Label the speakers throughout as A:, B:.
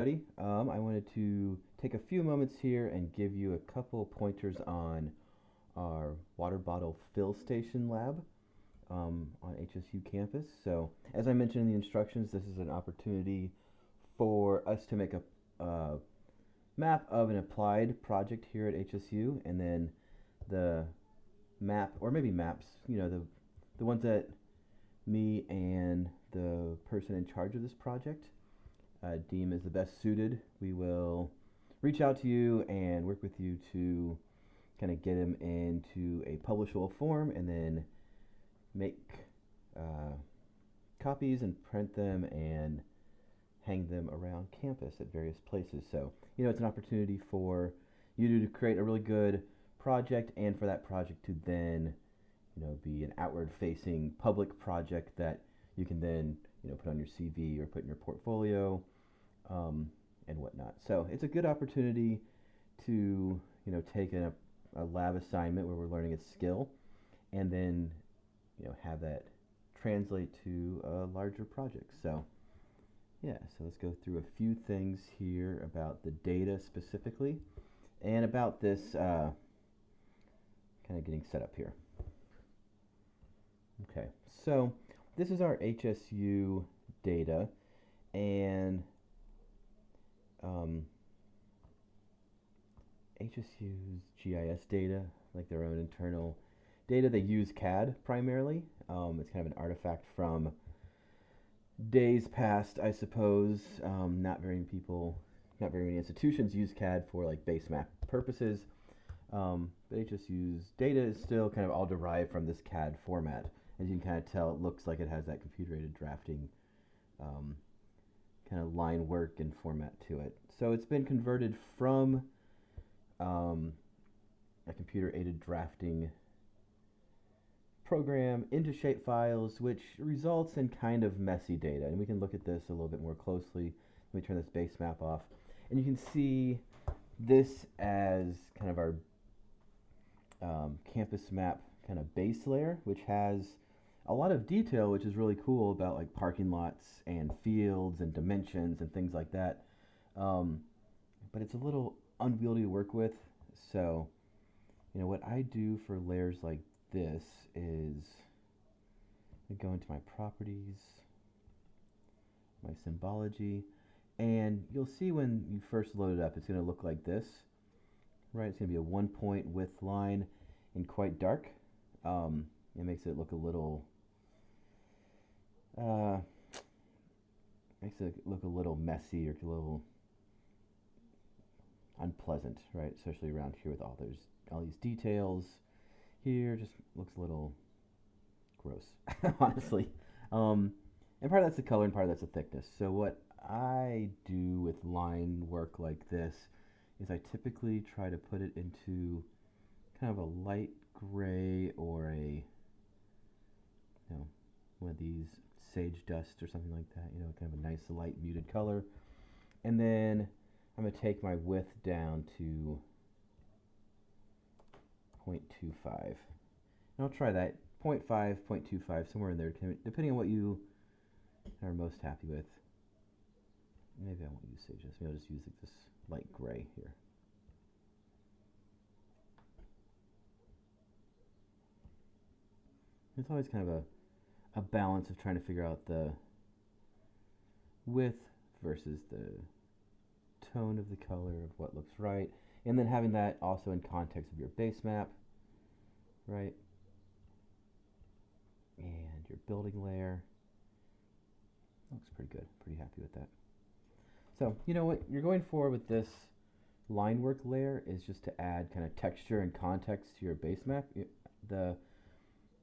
A: I wanted to take a few moments here and give you a couple pointers on our water bottle fill station lab on HSU campus. So, as I mentioned in the instructions, this is an opportunity for us to make a map of an applied project here at HSU, and then the map, or maybe maps, the ones that me and the person in charge of this project deem as the best suited. We will reach out to you and work with you to kind of get them into a publishable form, and then make uh, copies and print them and hang them around campus at various places. So, it's an opportunity for you to create a really good project, and for that project to then, be an outward facing public project that you can then, put on your CV or put in your portfolio, and whatnot. So it's a good opportunity to, take a lab assignment where we're learning a skill, and then, have that translate to a larger project. So yeah, so let's go through a few things here about the data specifically, and about this kind of getting set up here. Okay, so this is our HSU data, and HSU's GIS data, like their own internal data, they use CAD primarily. It's kind of an artifact from days past, I suppose. Not very many institutions use CAD for like base map purposes, but HSU's data is still kind of all derived from this CAD format. As you can kind of tell, it looks like it has that computer-aided drafting kind of line work and format to it. So it's been converted from a computer-aided drafting program into shapefiles, which results in kind of messy data. And we can look at this a little bit more closely. Let me turn this base map off. And you can see this as kind of our campus map kind of base layer, which has a lot of detail, which is really cool, about like parking lots and fields and dimensions and things like that. But it's a little unwieldy to work with. So, what I do for layers like this is I go into my properties, my symbology, and you'll see when you first load it up, it's going to look like this, right? It's going to be a 1-point width line and quite dark. It makes it look a little messy, or a little unpleasant, right? Especially around here with all these details. Here just looks a little gross, honestly. And part of that's the color, and part of that's the thickness. So what I do with line work like this is I typically try to put it into kind of a light gray, or one of these sage dust or something like that, kind of a nice light muted color. And then I'm going to take my width down to 0.25. And I'll try that, 0.5, 0.25, somewhere in there, depending on what you are most happy with. Maybe I won't use sage dust. Maybe I'll just use like this light gray here. It's always kind of a balance of trying to figure out the width versus the tone of the color of what looks right, and then having that also in context of your base map, right? And your building layer looks pretty good. Pretty happy with that. So, what you're going for with this line work layer is just to add kind of texture and context to your base map. The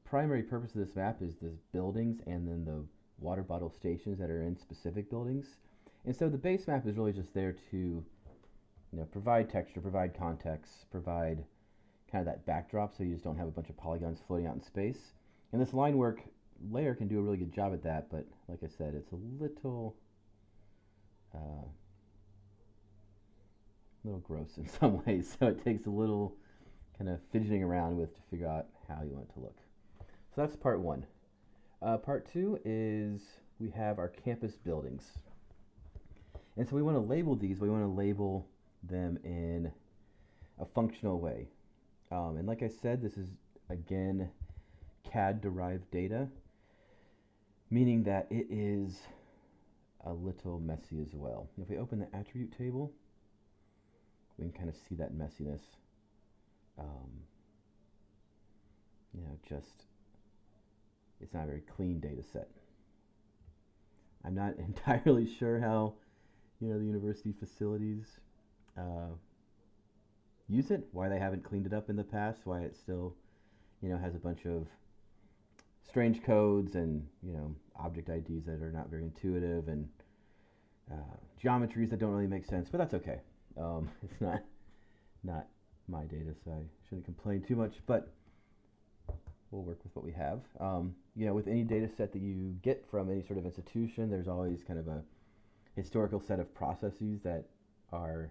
A: primary purpose of this map is the buildings, and then the water bottle stations that are in specific buildings. And so the base map is really just there to, provide texture, provide context, provide kind of that backdrop, so you just don't have a bunch of polygons floating out in space. And this line work layer can do a really good job at that, but like I said, it's a little gross in some ways, so it takes a little kind of fidgeting around with to figure out how you want it to look. So that's part one. Part two is we have our campus buildings. And so we want to label these, we want to label them in a functional way. And like I said, this is, again, CAD-derived data, meaning that it is a little messy as well. If we open the attribute table, we can kind of see that messiness. Just, it's not a very clean data set. I'm not entirely sure how, the university facilities use it, why they haven't cleaned it up in the past, why it still, has a bunch of strange codes and, object IDs that are not very intuitive and geometries that don't really make sense, but that's okay. It's not my data, so I shouldn't complain too much, but we'll work with what we have. With any data set that you get from any sort of institution, there's always kind of a historical set of processes that are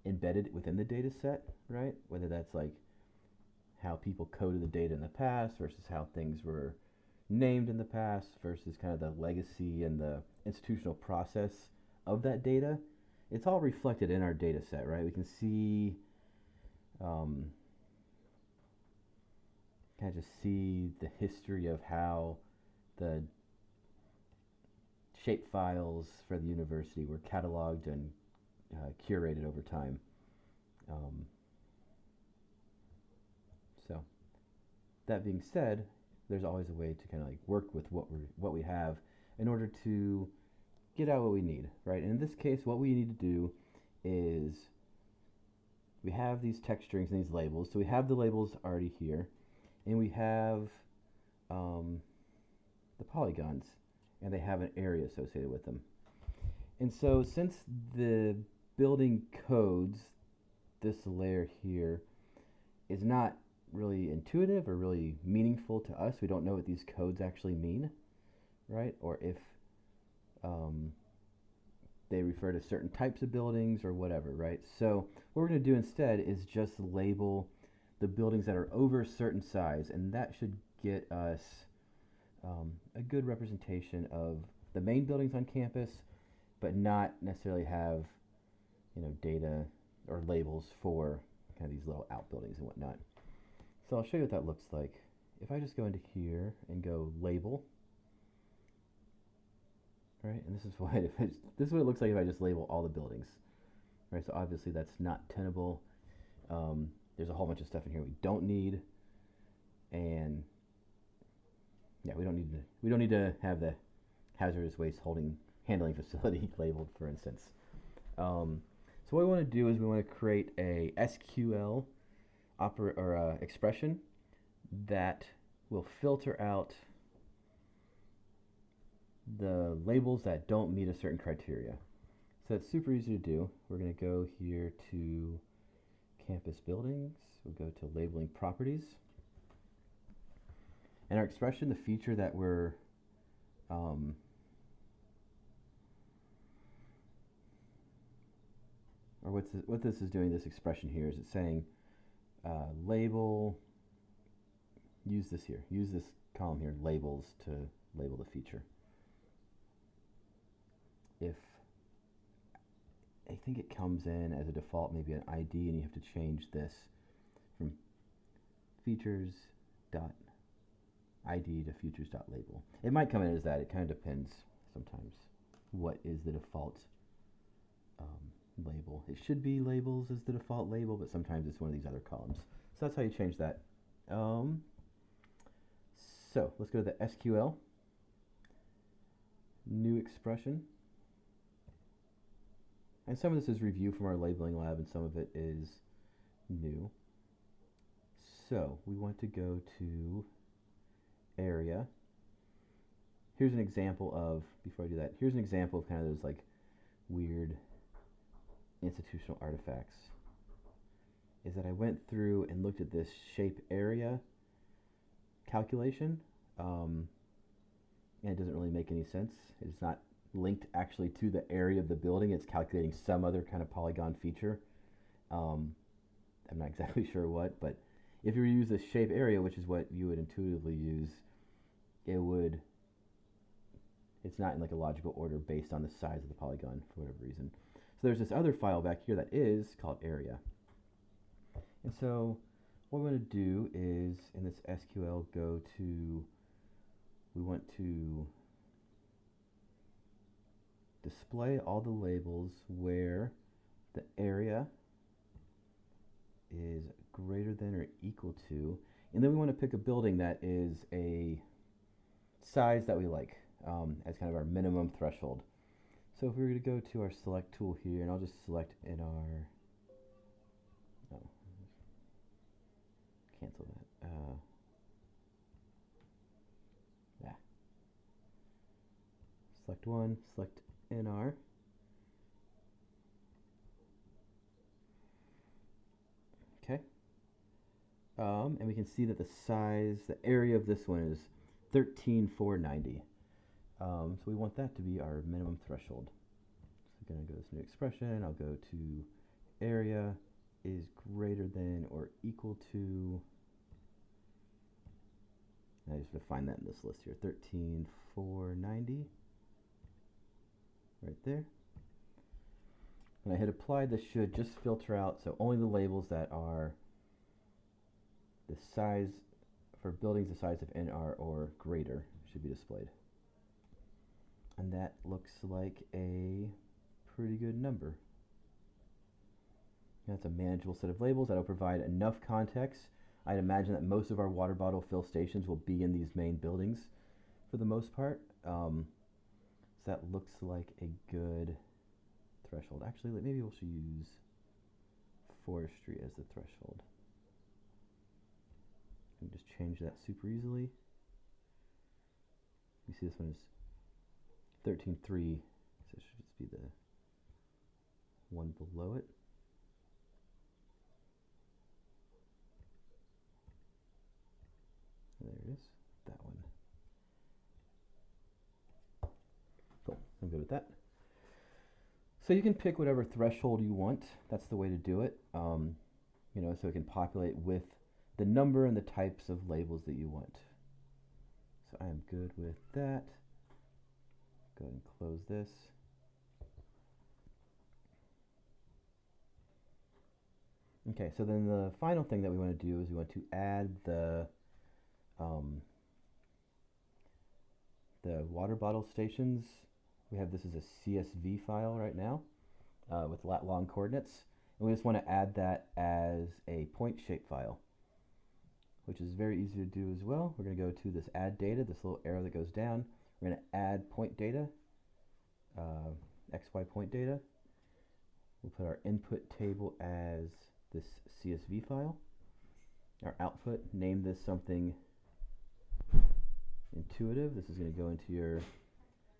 A: embedded within the data set, right? Whether that's like how people coded the data in the past versus how things were named in the past versus kind of the legacy and the institutional process of that data. It's all reflected in our data set, right? We can see, kind of just see the history of how the shape files for the university were cataloged and curated over time. So that being said, there's always a way to kind of like work with what we have in order to get out what we need, right? And in this case, what we need to do is we have these text strings and these labels. So we have the labels already here, and we have the polygons, and they have an area associated with them. And so since the building codes, this layer here, is not really intuitive or really meaningful to us, we don't know what these codes actually mean, right? Or if they refer to certain types of buildings or whatever, right? So what we're going to do instead is just label the buildings that are over a certain size, and that should get us a good representation of the main buildings on campus, but not necessarily have, data or labels for kind of these little outbuildings and whatnot. So I'll show you what that looks like. If I just go into here and go label, right, and this is what it looks like if I just label all the buildings, right? So obviously that's not tenable. There's a whole bunch of stuff in here we don't need, and yeah, we don't need to have the hazardous waste handling facility labeled, for instance. So what we want to do is we want to create a SQL expression that will filter out the labels that don't meet a certain criteria. So it's super easy to do. We're going to go here to campus buildings. We'll go to labeling properties. And our expression, the feature that we're or what this is doing, this expression here, is it's saying label, use this column here, labels, to label the feature. If I think it comes in as a default, maybe an ID, and you have to change this from features.id to features.label. It might come in as that. It kind of depends sometimes what is the default label. It should be labels as the default label, but sometimes it's one of these other columns. So that's how you change that. So let's go to the SQL, new expression. And some of this is review from our labeling lab, and some of it is new. So we want to go to area. Here's an example of, before I do that, here's an example of kind of those like weird institutional artifacts. Is that I went through and looked at this shape area calculation, and it doesn't really make any sense. It's not linked actually to the area of the building. It's calculating some other kind of polygon feature. I'm not exactly sure what, but if you use this shape area, which is what you would intuitively use, it would It's not in like a logical order based on the size of the polygon for whatever reason. So there's this other file back here that is called area. And so what we're going to do is in this SQL go to, we want to display all the labels where the area is greater than or equal to, and then we want to pick a building that is a size that we like as kind of our minimum threshold. So if we were to go to our select tool here, and I'll just select in our, no, cancel that. Yeah. Select one, select NR. Okay. And we can see that the size, the area of this one is 13,490. So we want that to be our minimum threshold. So I'm going to go to this new expression. I'll go to area is greater than or equal to, I just define that in this list here, 13,490. Right there. When I hit apply, this should just filter out, so only the labels that are the size for buildings the size of NR or greater should be displayed. And that looks like a pretty good number. That's a manageable set of labels that'll provide enough context. I'd imagine that most of our water bottle fill stations will be in these main buildings for the most part. So that looks like a good threshold. Actually, maybe we'll use forestry as the threshold. You can just change that super easily. You see this one is 13.3, so it should just be the one below it. There it is, that one. Cool, I'm good with that. So you can pick whatever threshold you want. That's the way to do it. You know, so it can populate with the number and the types of labels that you want. So I am good with that. Go ahead and close this. Okay, so then the final thing that we want to do is we want to add the water bottle stations. We have this as a CSV file right now with lat long coordinates. And we just want to add that as a point shape file, which is very easy to do as well. We're going to go to this add data, this little arrow that goes down. We're going to add point data, XY point data. We'll put our input table as this CSV file. Our output, name this something intuitive. This is going to go into your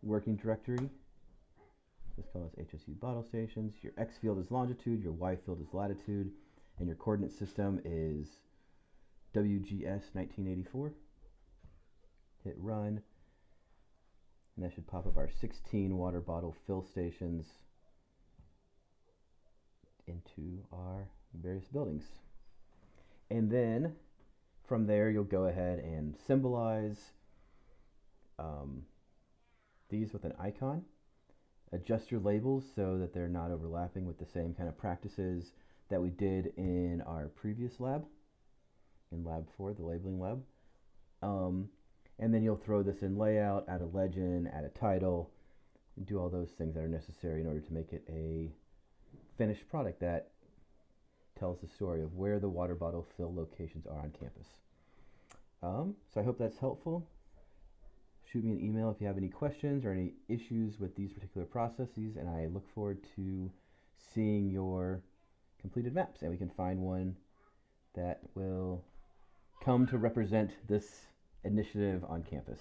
A: working directory. Let's call this HSU bottle stations. Your X field is longitude, your Y field is latitude, and your coordinate system is WGS 1984. Hit run, and that should pop up our 16 water bottle fill stations into our various buildings. And then from there you'll go ahead and symbolize these with an icon. Adjust your labels so that they're not overlapping with the same kind of practices that we did in our previous lab, in lab 4, the labeling lab. And then you'll throw this in layout, add a legend, add a title, and do all those things that are necessary in order to make it a finished product that tells the story of where the water bottle fill locations are on campus. So I hope that's helpful. Shoot me an email if you have any questions or any issues with these particular processes, and I look forward to seeing your completed maps, and we can find one that will come to represent this initiative on campus.